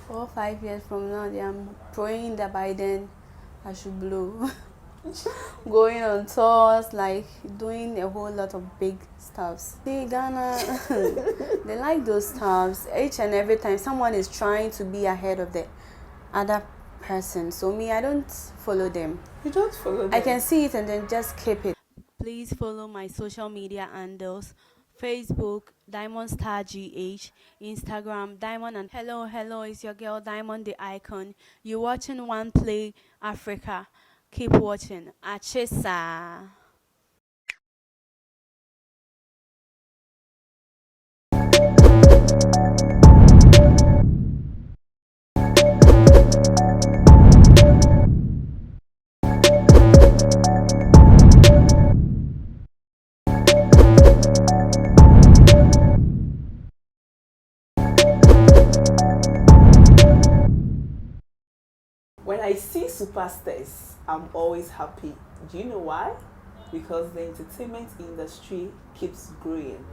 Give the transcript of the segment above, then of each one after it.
Or 5 years from now, I'm praying that by then I should blow. Going on tours, like doing a whole lot of big stuffs. See, Ghana, they like those stuffs. Each and every time someone is trying to be ahead of the other person. So me, I don't follow them. You don't follow them? I can see it and then just keep it. Please follow my social media handles. Facebook, Diamond Star GH, Instagram, Diamond and hello, it's your girl Diamond the Icon. You're watching OnePlay Africa. Keep watching. Achesa. When I see superstars, I'm always happy. Do you know why? Because the entertainment industry keeps growing.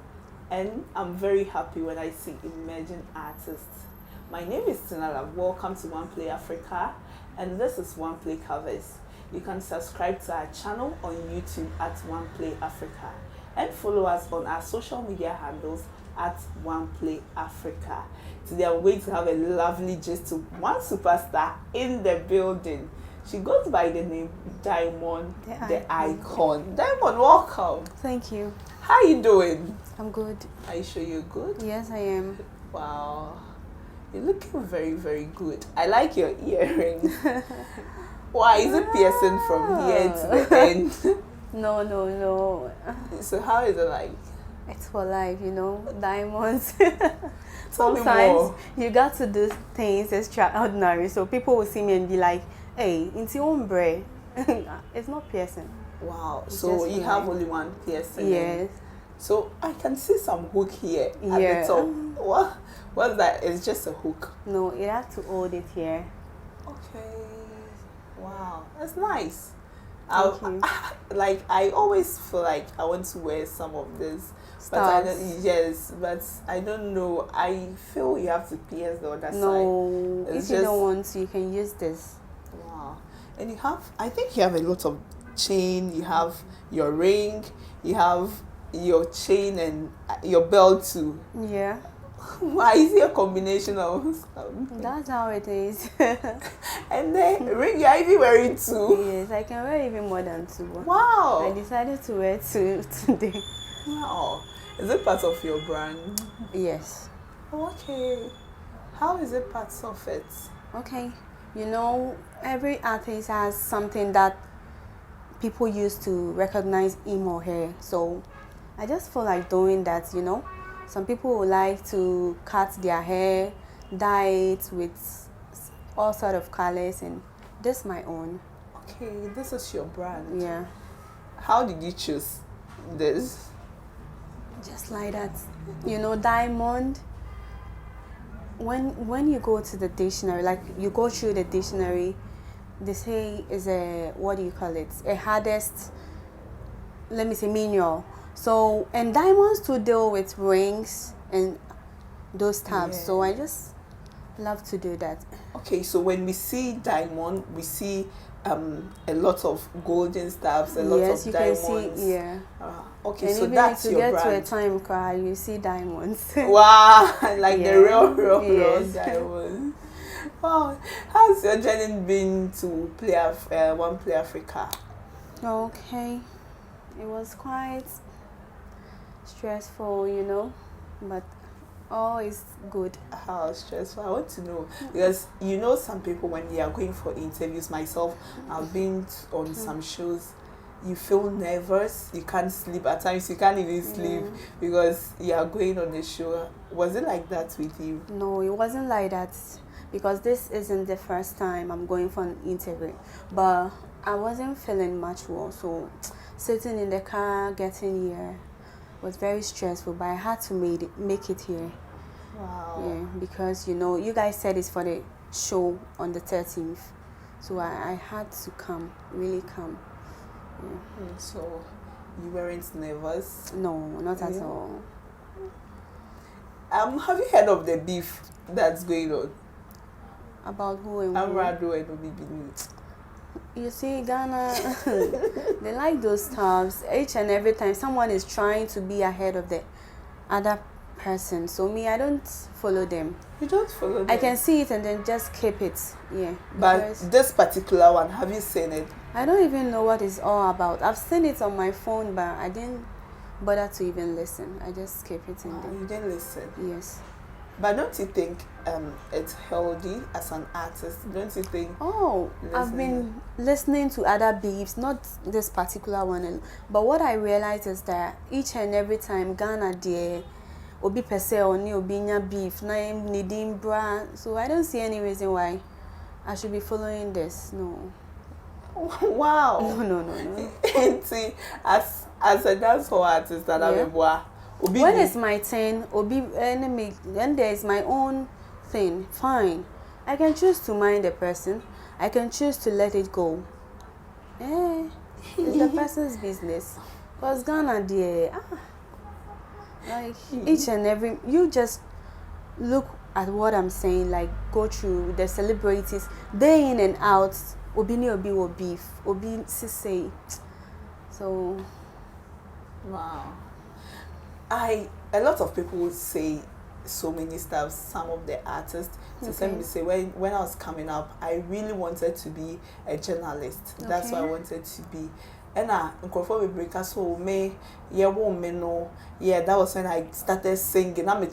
And I'm very happy when I see emerging artists. My name is Tinala. Welcome to OnePlay Africa, and this is OneplayCovers. You can subscribe to our channel on YouTube at OnePlay Africa and follow us on our social media handles at OnePlay Africa. Today I'm going to have a lovely gist to one superstar in the building. She goes by the name Diamond the Icon. Diamond, welcome. Thank you. How you doing? I'm good. Are you sure you're good? Yes, I am. Wow. You're looking very, very good. I like your earrings. Why is it piercing from here to the end? No. So how is it like? It's for life, diamonds. Tell me Sometimes more. you got to do things extraordinary, so people will see me and be like, hey, it's your ombre. It's not piercing. Wow. It's So just you for have life. only one piercing? Yes. So I can see some hook here at Yeah. the top. What's that? It's just a hook. No, it has to hold it here. Okay. Wow. That's nice. Thank you. Like I always feel like I want to wear some of this. But I Stars. don't, yes, but I don't know. I feel you have to pierce the other side. No, It's if you don't just- want to, you can use this. Wow. And you have, I think you have a lot of chain, you have your ring, you have your chain and your belt too. Yeah, Why is it a combination of something? that's how it is. And then ring you're even wearing two. Yes, I can wear even more than two. I Wow. decided to wear two today. Wow. Is it part of your brand? Yes. Okay. How is it part of it? Okay. Every artist has something that people use to recognize him or her. So I just feel like doing that, Some people would like to cut their hair, dye it with all sort of colors, and this my own. Okay, this is your brand. Yeah. How did you choose this? Just like that. Diamond. When you go to the dictionary, like you go through the dictionary, they say is what do you call it? A hardest, let me say, mineral. So, and diamonds to deal with rings and those types. Yeah. So I just love to do that. Okay, so when we see diamond, we see a lot of golden stuffs, a lot Yes, of you diamonds. can see, yeah. Okay, And so even that's if you your get brand. to a time cry, you see diamonds. Wow, like Yeah. the real Yes. diamond. Wow, how's your journey been to OnePlay Africa? Okay, it was quite stressful, but all is good. How stressful? I want to know because some people when they are going for interviews. Myself, I've been on some shows. You feel nervous. You can't sleep at times. You can't even sleep because you are going on a show. Was it like that with you? No, it wasn't like that because this isn't the first time I'm going for an interview. But I wasn't feeling much well, so sitting in the car, getting here was very stressful. But I had to make it here. Wow. Yeah, because you guys said it's for the show on the 13th, so I had to really come. Yeah. So you weren't nervous? No, not at Yeah. all. Have you heard of the beef that's going on? about who and I'm who. Rado and Obibini. You see, Ghana, they like those stuffs. Each and every time someone is trying to be ahead of the other person. So me, I don't follow them. You don't follow them? I can see it and then just keep it. Yeah. But this particular one, have you seen it? I don't even know what it's all about. I've seen it on my phone, but I didn't bother to even listen. I just keep it in there. You didn't listen? Yes. But don't you think it's healthy as an artist? Don't you think? Oh, I've been listening to other beefs, not this particular one. But what I realized is that each and every time Ghana there, obi pese oni obi nya beef, na needing bra. So I don't see any reason why I should be following this. No. Wow. No. See, as a dancehall artist, that when it's my turn, then there is my own thing. Fine, I can choose to mind the person. I can choose to let it go. It's the person's business. Cause Ghana there, like each and every, you just look at what I'm saying. Like go through the celebrities day in and out. Obi will beef. Obi say. So. Wow. A lot of people would say so many stuff. Some of the artists to say when I was coming up, I really wanted to be a journalist. That's what I wanted to be. And we break us so me that was when I started singing. I'm a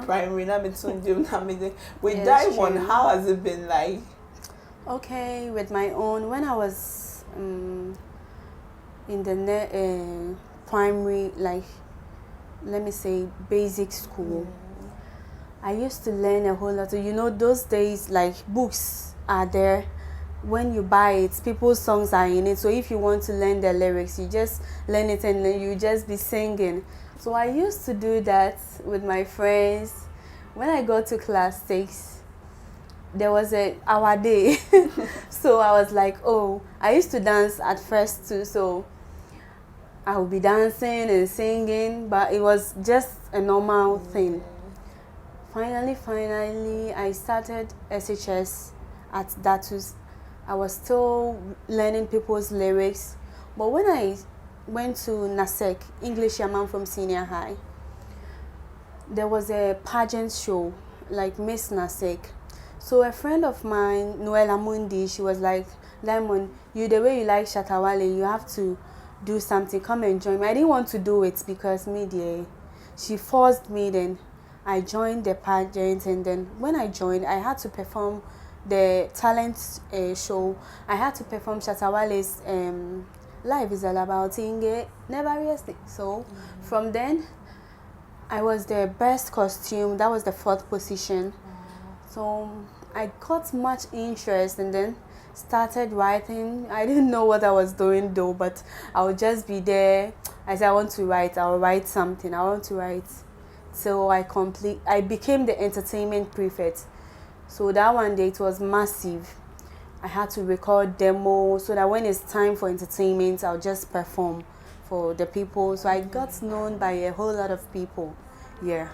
primary, with that one, how has it been like? Okay, with my own, when I was in the primary, like let me say basic school, I used to learn a whole lot. Those days, like books are there. When you buy it, people's songs are in it. So if you want to learn the lyrics, you just learn it and then you just be singing. So I used to do that with my friends. When I got to class 6, there was our day. So I was like, oh, I used to dance at first too. So I would be dancing and singing, but it was just a normal thing. Finally, I started SHS at Datus. I was still learning people's lyrics. But when I went to NASEC, English Yaman from senior high, there was a pageant show, like Miss NASEC. So a friend of mine, Noella Mundi, she was like, Diamond, the way you like Shatawale, you have to do something, come and join me. I didn't want to do it because she forced me. Then I joined the pageant, and then when I joined, I had to perform the talent show. I had to perform Shatawale's Life is All About Inge, Never Resting. So from then, I was the best costume. That was the 4th position. So I got much interest and then started writing. I didn't know what I was doing though, but I would just be there. I said, I want to write. I'll write something. I want to write. So I became the entertainment prefect. So that one day it was massive. I had to record demos so that when it's time for entertainment, I'll just perform for the people. So I got known by a whole lot of people. Yeah.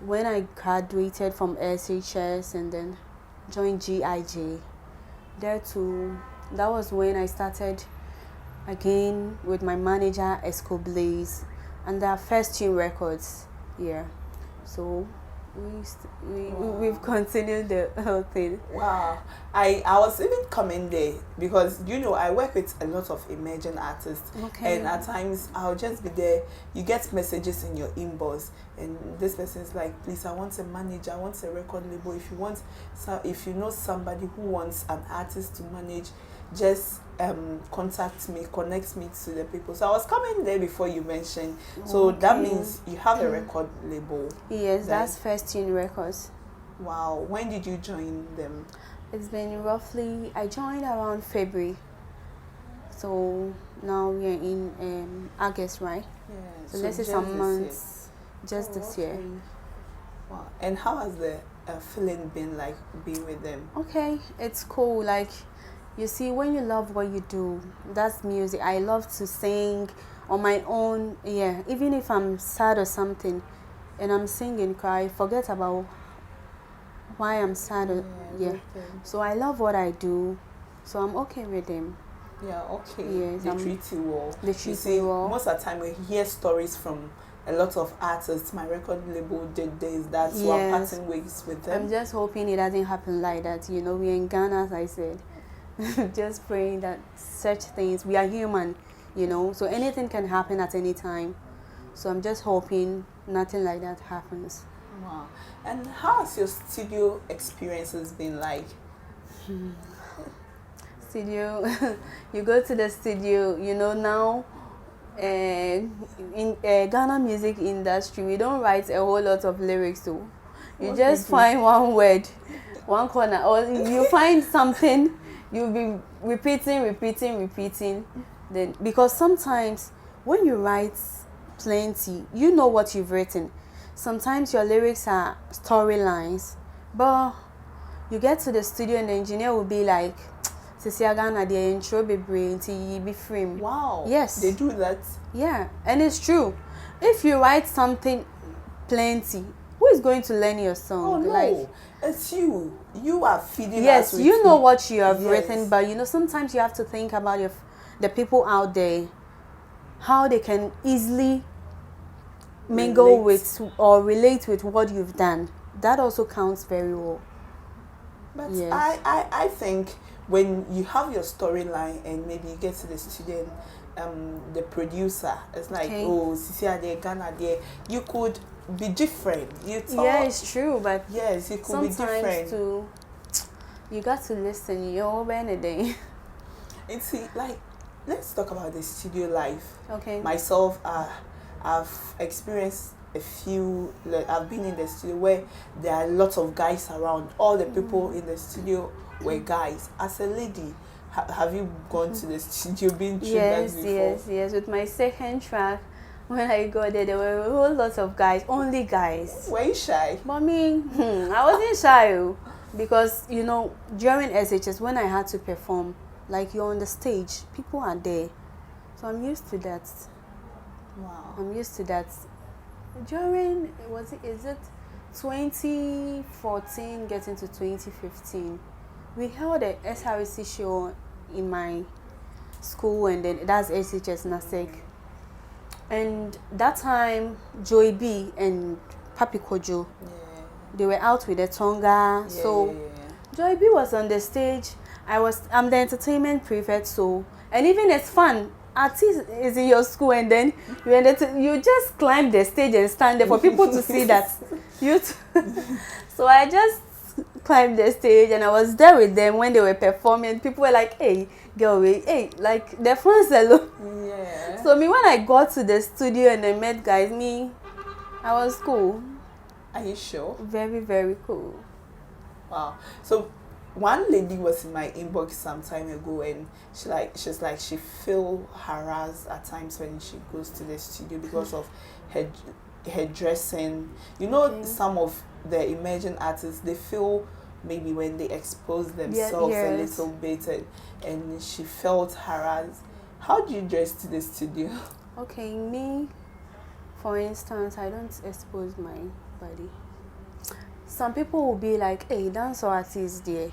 When I graduated from SHS and then joined GIJ, there too, that was when I started again with my manager Esco Blaze and their First Tune Records. Yeah. So we've continued the whole thing. Wow. I was even coming there because I work with a lot of emerging artists, and at times I'll just be there. You get messages in your inbox and this person is like, please, I want a manager, I want a record label. If you know somebody who wants an artist to manage, just contact me, connect me to the people. So I was coming there before you mentioned. So that means you have a record label. Yes, that's First Tune Records. Wow. When did you join them? It's been I joined around February. So now we are in August, right? Yeah. So let's say some months just this year. Wow. And how has the feeling been like being with them? Okay, it's cool. Like, you see, when you love what you do, that's music. I love to sing on my own. Yeah, even if I'm sad or something and I'm singing, forget about why I'm sad. Yeah. So I love what I do. So I'm okay with them. Yeah, okay. Yes, They treat you well. They treat me well. Most of the time we hear stories from a lot of artists. My record label did this, that, so I'm parting ways with them. I'm just hoping it doesn't happen like that. You know, we're in Ghana, as I said. Just praying that such things, we are human, you know, so anything can happen at any time. So I'm just hoping nothing like that happens. Wow. And how has your studio experiences been like? Studio, you go to the studio, you know, now in Ghana music industry, we don't write a whole lot of lyrics, so you just find one word, one corner, or you find something, you'll be repeating, then because sometimes when you write plenty, you know what you've written. Sometimes your lyrics are storylines, but you get to the studio and the engineer will be like, Ghana, the intro be brain, be frame. Wow. Yes. They do that. Yeah, and it's true. If you write something plenty, who is going to learn your song? Oh no, like, it's you. You are feeding us. Yes, you know what you have written, but you know sometimes you have to think about the people out there, how they can easily mingle with or relate with what you've done. That also counts very well. But yes. I think when you have your storyline and maybe you get to the studio and the producer is like, oh, Sisi de Ghana there, you could be different. You talk, yeah, it's true, but yes, you could be different. Too, you got to listen. You're anything. And see, like, let's talk about the studio life. Okay. Myself, I've experienced a few. Like, I've been in the studio where there are lots of guys around. All the people in the studio were guys. As a lady, have you gone to the studio, been through that before? Yes. With my second track, when I got there were a whole lot of guys, only guys. Were you shy? But me, I wasn't shy, because you know during SHS when I had to perform, like you're on the stage, people are there, so I'm used to that. Wow. I'm used to that. During is it 2014 getting to 2015, we held a SRC show in my school, and then that's SHS Nasek. And that time, Joy B and Papi Kojo, they were out with a Tonga. Joy B was on the stage. I'm the entertainment prefect, so, and even it's fun. Artist is in your school, and then you just climb the stage and stand there for people to see that you. So I just climbed the stage and I was there with them when they were performing. People were like, "Hey, girl, hey," like the fans alone. Yeah. So me, when I got to the studio and I met guys, I was cool. Are you sure? Very, very cool. Wow. So one lady was in my inbox some time ago, and she's like she feel harassed at times when she goes to the studio because of her dressing. You know, some of the emerging artists, they feel maybe when they expose themselves a little bit, and she felt harassed. How do you dress to the studio? Okay, me, for instance, I don't expose my body. Some people will be like, "Hey, dance or artist there."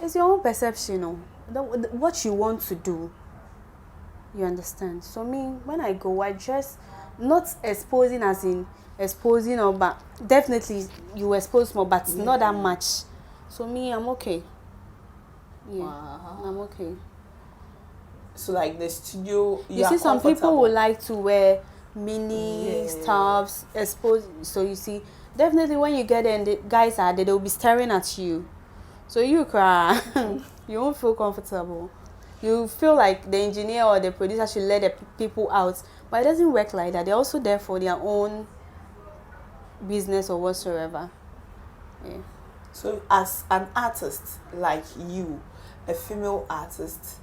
It's your own perception, what you want to do. You understand? So me, when I go, I dress not exposing as in exposing, but definitely you expose more, but not that much. So me, I'm okay. Yeah, wow. I'm okay. So like the studio, you see, some people would like to wear mini stuffs, expose. So you see, definitely when you get there and the guys are there, they'll be staring at you. So you cry, you won't feel comfortable. You feel like the engineer or the producer should let the people out, but it doesn't work like that. They're also there for their own business or whatsoever. Yeah. So as an artist like you, a female artist,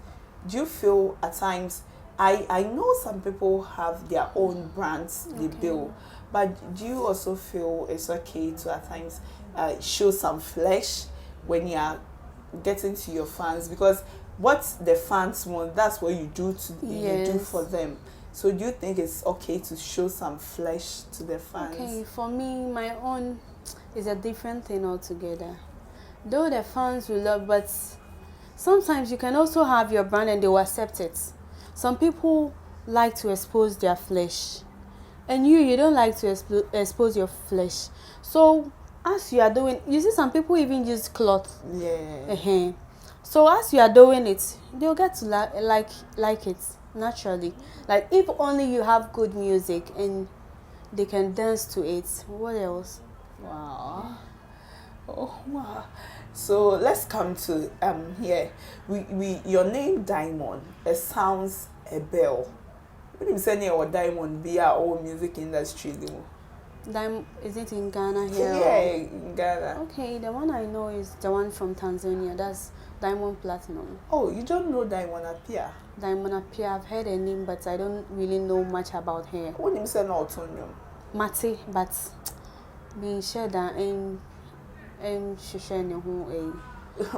do you feel at times, I know some people have their own brands they build, but do you also feel it's okay to at times show some flesh when you are getting to your fans? Because what the fans want, that's what you do you do for them. So do you think it's okay to show some flesh to the fans? Okay, for me, my own it's a different thing altogether. Though the fans will love, but sometimes you can also have your brand and they will accept it. Some people like to expose their flesh, and you don't like to expose your flesh. So as you are doing, you see some people even use cloth. Yeah. So as you are doing it, they'll get to like it naturally. Like if only you have good music and they can dance to it. What else? Wow. Oh wow. So let's come to here. We your name Diamond. It sounds a bell. When you say or Diamond be our own music industry though. Is it in Ghana here? Yeah, in Ghana. Okay, the one I know is the one from Tanzania. That's Diamond Platinum. Oh, you don't know Diamond Apia? Diamond Apia, I've heard her name, but I don't really know much about her. What do you say no Tonyo? Mate, but being shared and shishane who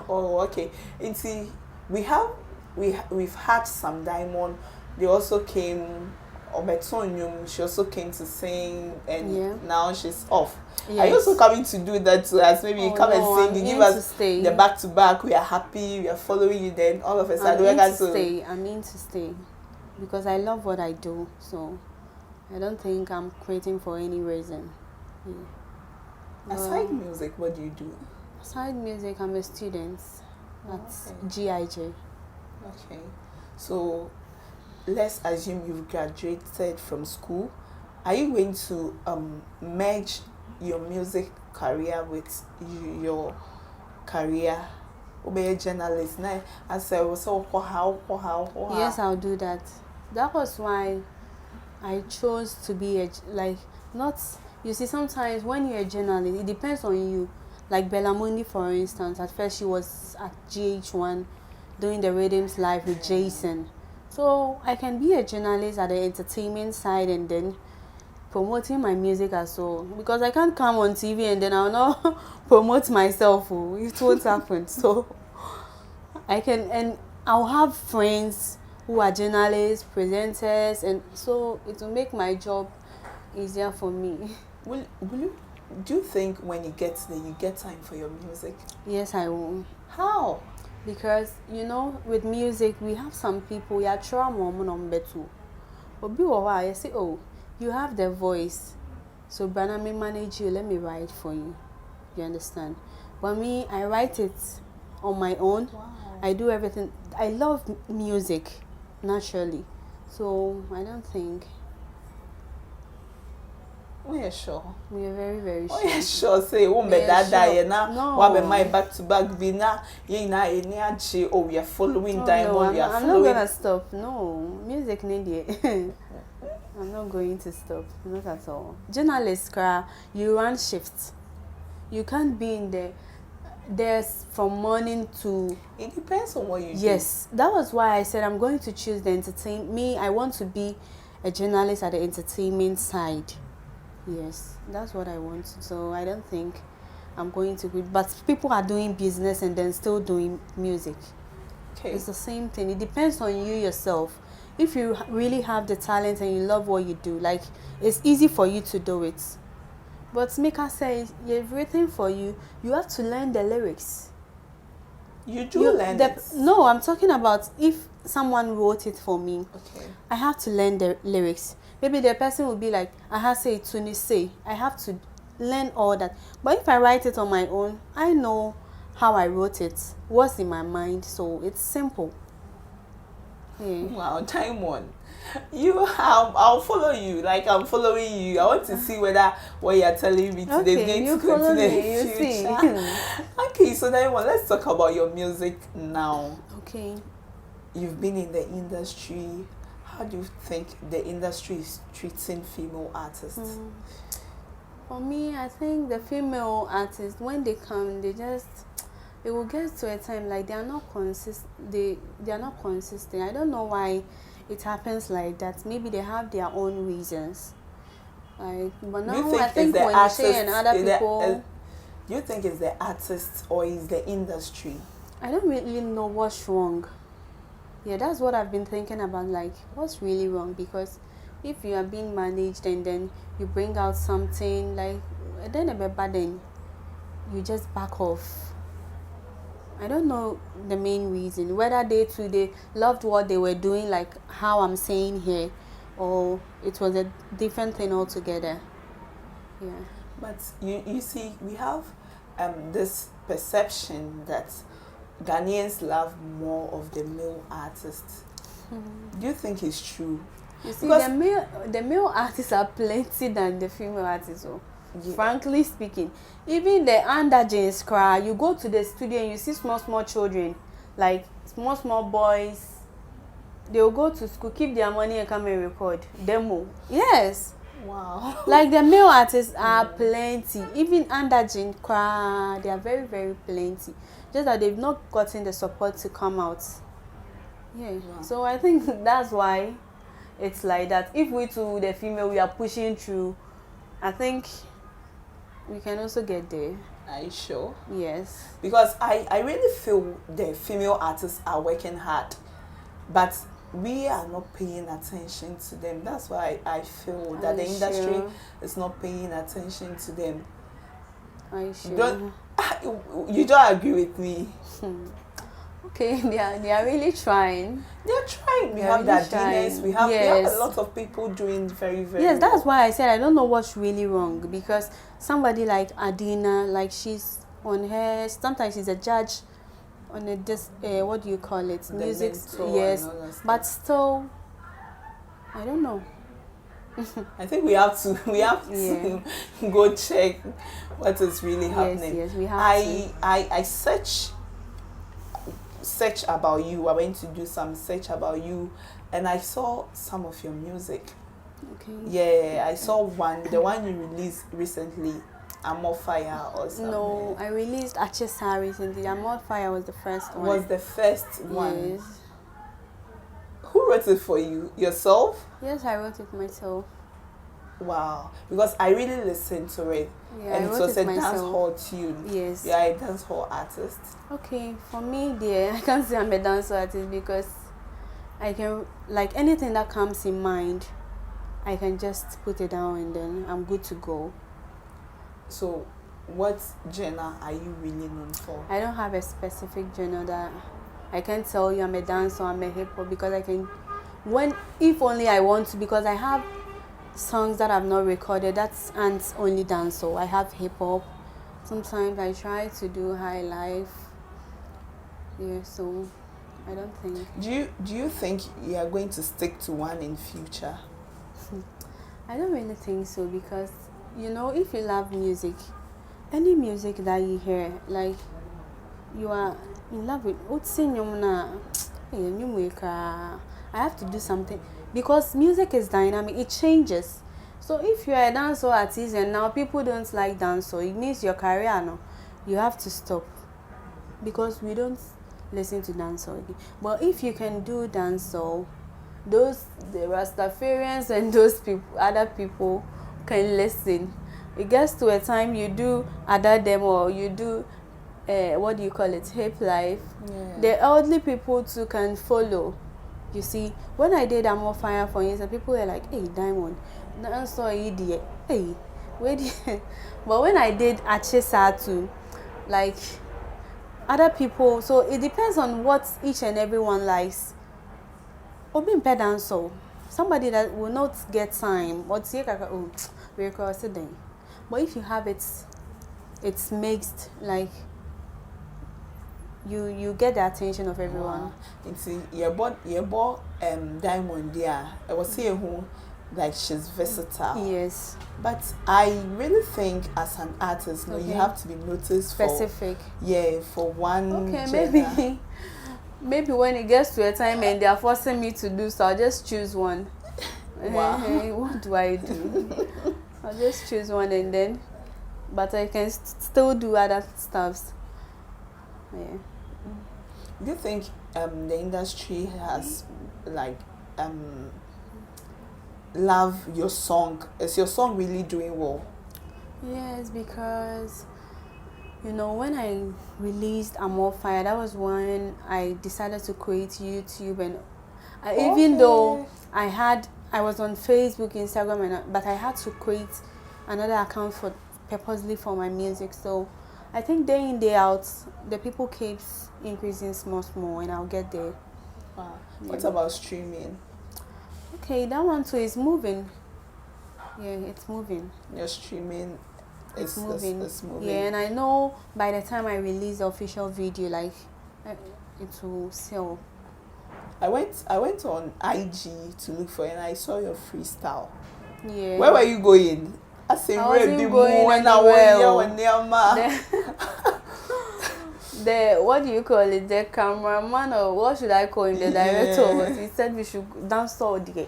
Oh, okay. And see, we've had some Diamond. They also came. Obetonium, she also came to sing, and now she's off. Yes. Are you also coming to do that to us? Maybe you come and sing, you give us the back to back. We are happy, we are following you. Then all of a sudden, I'm in to stay because I love what I do. So I don't think I'm quitting for any reason. Yeah. Aside music, what do you do? Aside music, I'm a student at GIJ. Okay, so let's assume you've graduated from school. Are you going to merge your music career with your career? Be a journalist now. I said, so how? Yes, I'll do that. That was why I chose to be not. You see, sometimes when you're a journalist, it depends on you. Like Bella Mundi, for instance, at first she was at GH1 doing the Rhythms Live with Jason. So I can be a journalist at the entertainment side and then promoting my music as well. Because I can't come on TV and then I'll not promote myself. It won't happen. So I can, and I'll have friends who are journalists, presenters, and so it will make my job easier for me. Do you think when you get there, you get time for your music? Yes, I will. How? Because with music we have some people ya try more on betu. Obi wa I say, oh, you have the voice, so Brana me manage you, let me write for you. You understand? But me, I write it on my own. Wow. I do everything. I love music naturally, so I don't think. We are sure. We are very, very sure. We are sure. Say, oh, me that na. What be my back to back be na? Ye na any achi. Oh, we are following Diamond. No, I'm not gonna stop. No, music need it. I'm not going to stop. Not at all. Journalists, you run shifts. You can't be in there. There's from morning to. It depends on what you do. Yes, that was why I said I'm going to choose the entertainment. I want to be a journalist at the entertainment side. Yes, that's what I want. So I don't think I'm going to quit. But people are doing business and then still doing music. Okay. It's the same thing. It depends on you yourself. If you really have the talent and you love what you do, like it's easy for you to do it. But Mika says everything for you. You have to learn the lyrics. You do learn it? No, I'm talking about if someone wrote it for me. Okay. I have to learn the lyrics. Maybe the person will be like, I have say to say. I have to learn all that. But if I write it on my own, I know how I wrote it, what's in my mind, so it's simple. Yeah. Wow, Diamond. I'll follow you. Like I'm following you. I want to see whether what you're telling me today is going to continue in the future. Okay, so Diamond, let's talk about your music now. Okay. You've been in the industry. How do you think the industry is treating female artists? For me, I think the female artists, when they come, it will get to a time like they are not consistent. They are not consistent. I don't know why it happens like that. Maybe they have their own reasons. But now I think when you say and other people, do you think it's the artist or is the industry? I don't really know what's wrong. Yeah, that's what I've been thinking about, like what's really wrong, because if you are being managed and then you bring out something like then you just back off. I don't know the main reason, whether they loved what they were doing, like how I'm saying here, or it was a different thing altogether. Yeah. But you see, we have this perception that Ghanaians love more of the male artists. Do you think it's true? You see, the male artists are plenty than the female artists. Oh. Yeah. Frankly speaking, even the underagers cry. You go to the studio and you see small children, like small boys. They'll go to school, keep their money and come and record demo. Yes. Wow. Like the male artists are plenty. Even underagers cry. They are very, very plenty. Just that they've not gotten the support to come out. Yeah. Wow. So I think that's why it's like that. If we too, the female, we are pushing through, I think we can also get there. Are you sure? Yes. Because I really feel the female artists are working hard, but we are not paying attention to them. That's why I feel that the industry is not paying attention to them. Are you sure? You don't agree with me? Okay, they are really trying. They're trying. We have that genius. We have a lot of people doing very, very well. That's why I said I don't know what's really wrong, because somebody like Adina, like she's on her, sometimes she's a judge on a what do you call it? The music. Yes, but still, I don't know. I think we have to go check what is really happening. Yes, we have to. I search about you. I went to do some search about you, and I saw some of your music. Okay. Yeah, I saw the one you released recently, I'm on Fire or something. No, I released Achesa recently. I'm on Fire was the first one. Was the first one? Yes. Who wrote it for you? Yourself? Yes, I wrote it myself. Wow, because I really listened to it. Yeah, and it was a dancehall tune. Yes. You are a dancehall artist. Okay, for me, dear, I can't say I'm a dancehall artist because I can, like anything that comes in mind, I can just put it down and then I'm good to go. So, what genre are you really known for? I don't have a specific genre that I can tell you I'm a dancer, I'm a hip hop, because I can, if only I want to, because I have songs that I've not recorded, that's and only dance. So I have hip hop. Sometimes I try to do high life. Yeah, so I don't think. Do you think you are going to stick to one in future? I don't really think so, because if you love music, any music that you hear, like you are in love with, I have to do something. Because music is dynamic, it changes. So if you're a dancehall artist and now people don't like dancehall, it means your career, no, you have to stop. Because we don't listen to dancehall again. But if you can do dancehall, the Rastafarians and those people, other people can listen. It gets to a time you do other demo, you do what do you call it, hip life. Yeah. The elderly people too can follow. You see, when I did I'm on Fire, for instance, people were like, hey, Diamond, that's so idiot. Hey, wait. But when I did Achesa too, like other people, so it depends on what each and everyone likes. Or being pedant, somebody that will not get time, or we're crossing. But if you have it's mixed, like you get the attention of everyone. It's your boy Diamond there. I was saying who, like, she's versatile. Yes. But I really think as an artist, you have to be noticed specific. For one. Okay, maybe when it gets to a time and they are forcing me to do so, I'll just choose one. Wow. What do I do? I'll just choose one and then, but I can still do other stuffs. Yeah. Do you think the industry has love your song? Is your song really doing well? Yes, because when I released I'm on Fire, that was when I decided to create YouTube, and even though I was on Facebook, Instagram, but I had to create another account purposely for my music. So I think day in, day out, the people keeps increasing small, and I'll get there. Wow. Yeah. What about streaming? Okay, that one too is moving. Yeah, it's moving. Your streaming It's is moving. It's moving. Yeah, and I know by the time I release the official video, like, it will sell. I went on IG to look for it and I saw your freestyle. Yeah. Where were you going? I say I wasn't ready going when I anywhere. was near The what do you call it? The cameraman, or what should I call him? The director. He said we should dance all day.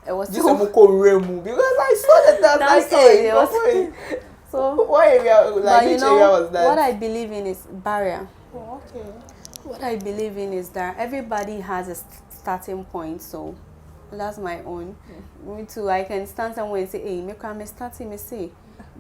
It was because I saw that That's like, so what area, like which area was that? What I believe in is barrier. Oh, okay. What I believe in is that everybody has a starting point, so that's my own. Me too. I can stand somewhere and say, "Hey, me starting, me say,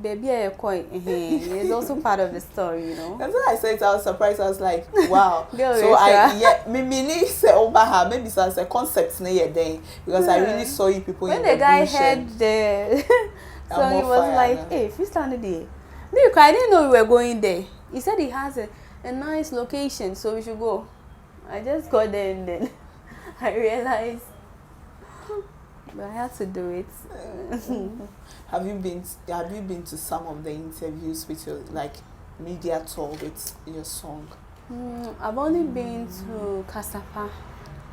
baby, I quite." It's also part of the story, you know. That's why I said I was surprised. I was like, "Wow!" Girl, so me say over maybe it's a concept near day because I really saw you people when in the guy bush heard the so he was fire, like, "Hey, if you stand there," look, I didn't know we were going there. He said he has a nice location, so we should go. I just got there and then I realized, but I had to do it. Have you been to some of the interviews with your like media tour with your song? I've only been to Kasapa.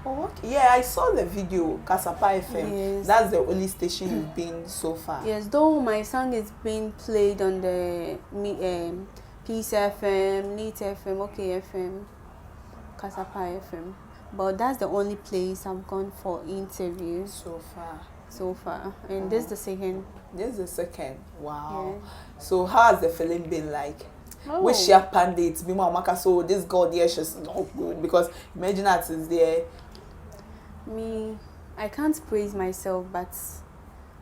Oh, okay. Yeah, I saw the video, Kasapa FM. Yes. That's the only station you've been so far. Yes, though my song is being played on the Peace FM, Neat FM, OK FM, Kasapa FM. But that's the only place I've gone for interviews so far. And this is the second. This is the second. Wow. Yeah. So how has the feeling been like? Oh. Which share pandits, so this girl there, she's not good because imagine that is there. Me, I can't praise myself, but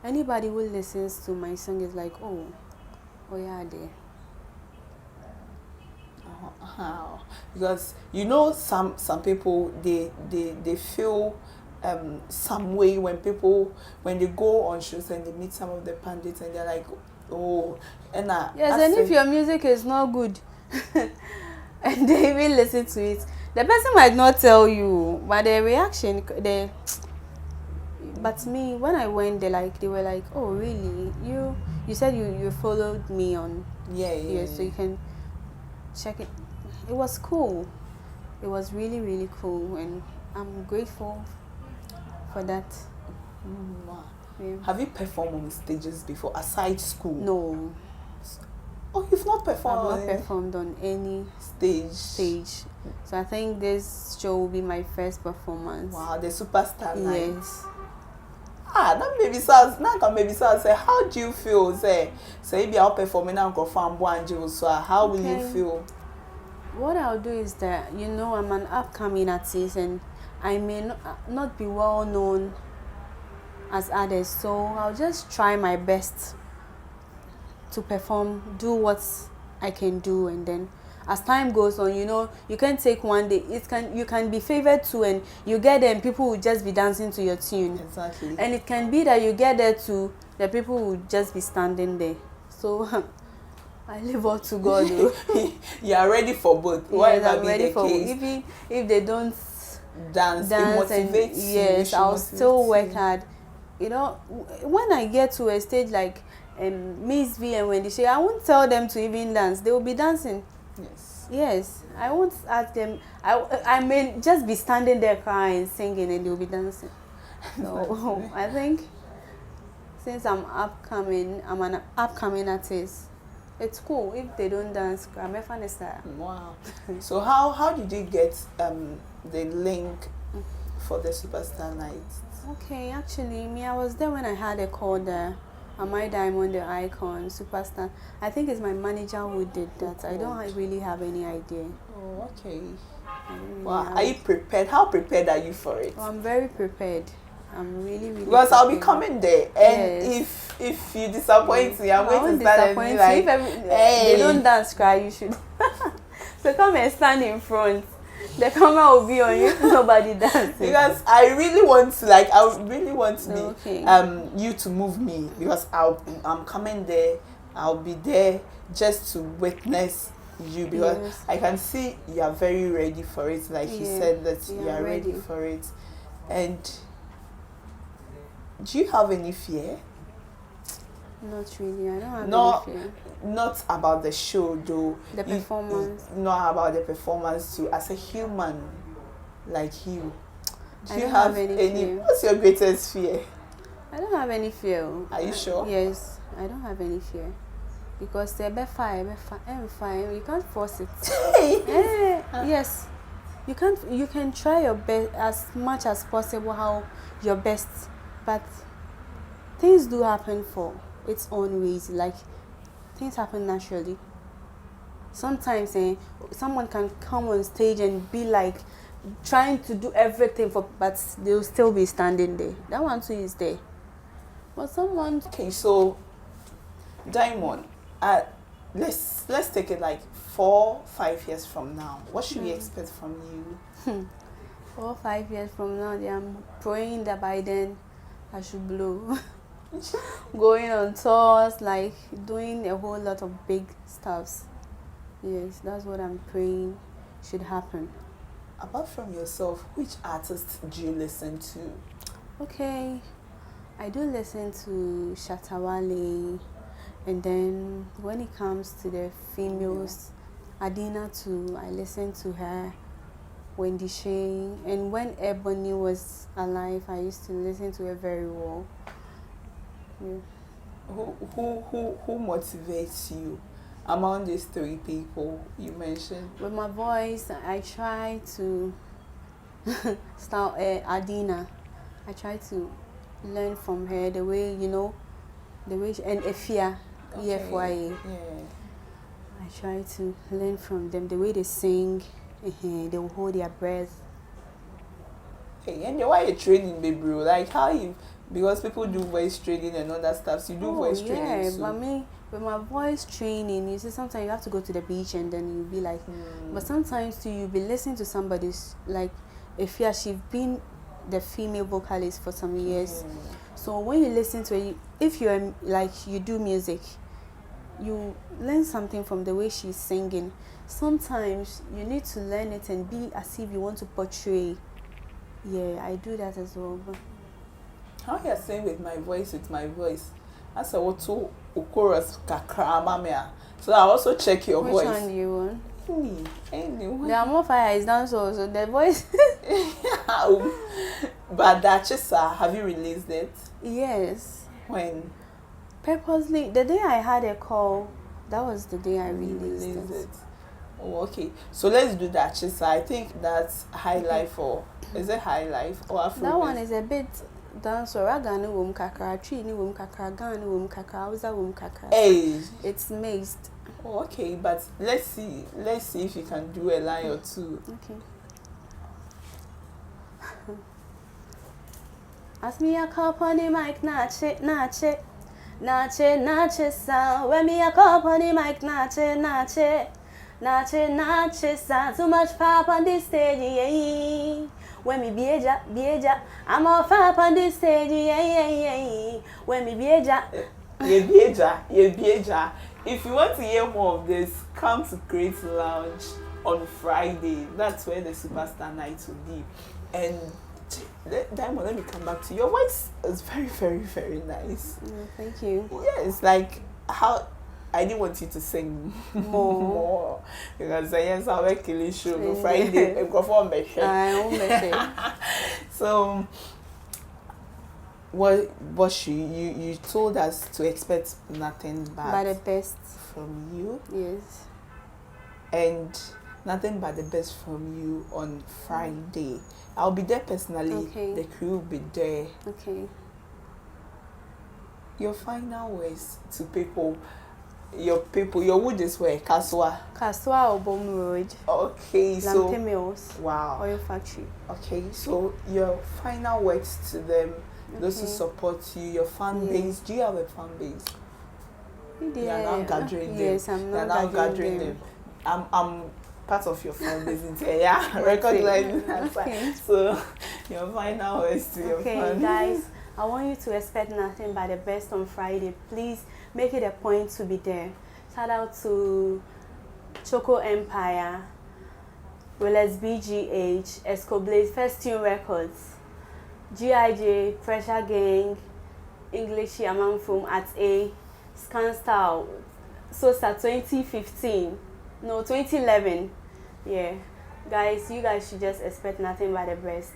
anybody who listens to my song is like, oh yeah, there. Because you know some people they feel some way when they go on shows and they meet some of the pandits and they're like, oh, and yes, and if your music is not good and they even listen to it, the person might not tell you, but the reaction, but me, when I went, they were like, oh really, you said you followed me on yeah, so you can check it. It was cool. It was really, really cool, and I'm grateful for that. Wow. Yeah. Have you performed on stages before aside school? No. Oh, you've not performed? I've not performed on any stage. So I think this show will be my first performance. Wow, the superstar night. Yes. That maybe sounds say, how do you feel? Say if you're performing and so how will you feel? What I'll do is that, I'm an upcoming artist and I may not be well known as others, so I'll just try my best to perform, do what I can do, and then as time goes on, you can take one day, you can be favored too, and you get there and people will just be dancing to your tune. Exactly. And it can be that you get there too, the people will just be standing there. So I leave all to God. You are ready for both. Yes, Whatever I'm be ready the for case. even if they don't dance it motivates you. Yes, I'll still work hard. When I get to a stage like Miss V and Wendy Shea, I won't tell them to even dance. They will be dancing. Yes, I won't ask them. I may just be standing there crying, singing, and they'll be dancing. So I think since I'm an upcoming artist, it's cool if they don't dance. I'm a fan of that. Wow. So how did you get the link for the Superstar Night? Okay, actually, I was there when I had a call there. Am I Diamond, the Icon, Superstar? I think it's my manager who did that. I don't really have any idea. Oh, okay. Wow. Are you prepared? How prepared are you for it? Oh, I'm very prepared. I'm really, really because prepared. I'll be coming there, and if you disappoint me, I'm going to start and be like, hey, they don't dance, cry. You should. So come and stand in front. The camera will be on you. Nobody dancing. Because I really want to, you to move me because I'm coming there I'll be there just to witness you, because Yes. I can see you are very ready for it. Like you said that Yeah, you are ready ready. for it. And do you have any fear? Not really. I don't have Not any fear. not about the show though. The performance. Not about the performance too. As a human like you, do I you don't have have any any? fear. What's your greatest fear? I don't have any fear. Are you sure? Yes, I don't have any fear. Because I'm fine. You can't force it. Yes. You can try your best as much as possible, how your best, but things do happen for its own ways. Like things happen naturally. Sometimes someone can come on stage and be like trying to do everything but they'll still be standing there. That one too is there. But someone Okay, so Diamond, let's take it like 4-5 years from now. What should we expect from you? 4 or 5 years from now, I'm praying that by then I should blow. Going on tours, like doing a whole lot of big stuffs. Yes, that's what I'm praying should happen. Apart from yourself, which artists do you listen to? Okay, I do listen to Shatawale, and then when it comes to the females, Adina too, I listen to her, Wendy Shay, and when Ebony was alive, I used to listen to her very well. Yeah. Who motivates you among these 3 people you mentioned? With my voice, I try to start Adina. I try to learn from her the way, the way and Efia, EFYA. Yeah. I try to learn from them the way they sing. They will hold their breath. Hey, and why you training, baby, bro? Like how you, because people do voice training and other stuff. So you do voice training. Yeah, too. but me with my voice training, you see, sometimes you have to go to the beach and then you'll be like, but sometimes too, you'll be listening to somebody's, like, if she's been the female vocalist for some years. So when you listen to it, if you're like, you do music, you learn something from the way she's singing. Sometimes you need to learn it and be as if you want to portray. Yeah, I do that as well. But how you saying with my voice? That's a what to chorus kakra. So I also check your which voice. one do you want? Anyway. The Amor Fire is done so the voice. But Dachesa, have you released it? Yes. When? Purposely, the day I had a call, that was the day I released it. Oh, okay. So let's do Dachesa. I think that's High Life, or is it High Life or Afro? That one is a bit dancer. Ragani wum kakra, Trini wum kakra, Gani wum kakra, Uza wum kakra. Hey. It's mixed. Oh, okay, but let's see if you can do a line or two. Okay. Ask me a cup on the mic, nache sound. When me a cup on the mic, nache sound. Too much pop on this stage, yeah. When me beja, I'm off up on this stage, yeah. When me beja. Yeah. If you want to hear more of this, come to Create Lounge on Friday. That's where the Superstar Night will be. And Diamond, let me come back to you. Your voice is very, very, very nice. Thank you. Yeah, it's like how I didn't want you to sing more because I will kill you show Friday. Go for a So what you told us to expect nothing but the best from you. Yes. And nothing but the best from you on Friday. I'll be there personally. Okay. The crew will be there. Okay. Your final words to people. Your wood is where? Kaswa or Bom Road. Okay, so Mills. Wow. Oil factory. Okay, so your final words to them, those who support you, your fan base. Do you have a fan base? Yeah. You are now gathering them. Yes, I'm now gathering them. I'm part of your fan base in here. Yeah, recognize that. Okay. So your final words to your fans. Okay, guys, I want you to expect nothing but the best on Friday. Please make it a point to be there. Shout out to Choco Empire, Willis BGH, Escoblaze, First Tune Records, GIJ, Pressure Gang, English Yamanfum at A, Scan Style, Sosa 2015, no 2011, yeah. Guys, you guys should just expect nothing but the best.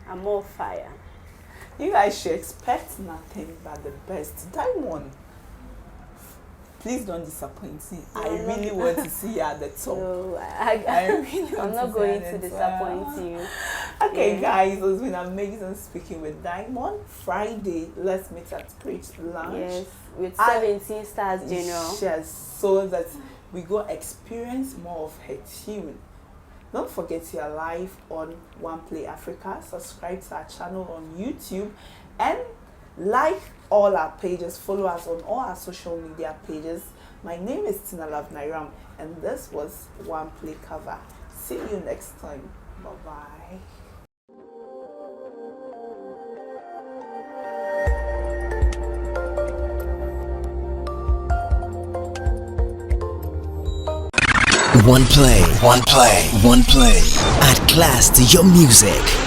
I'm more fire. You guys should expect nothing but the best. Diamond, please don't disappoint me. I really want to see you at the top. No, I'm not going to disappoint you. Okay, guys, it's been amazing speaking with Diamond. Friday, let's meet at Great Lounge. Yes, with 17 Stars General. Yes, so that we go experience more of her tune. Don't forget you are live on OneplayAfrica. Subscribe to our channel on YouTube and like all our pages. Follow us on all our social media pages. My name is Tina Love Nairam, and this was OneplayCover. See you next time. Bye-bye. OnePlay. Add class to your music.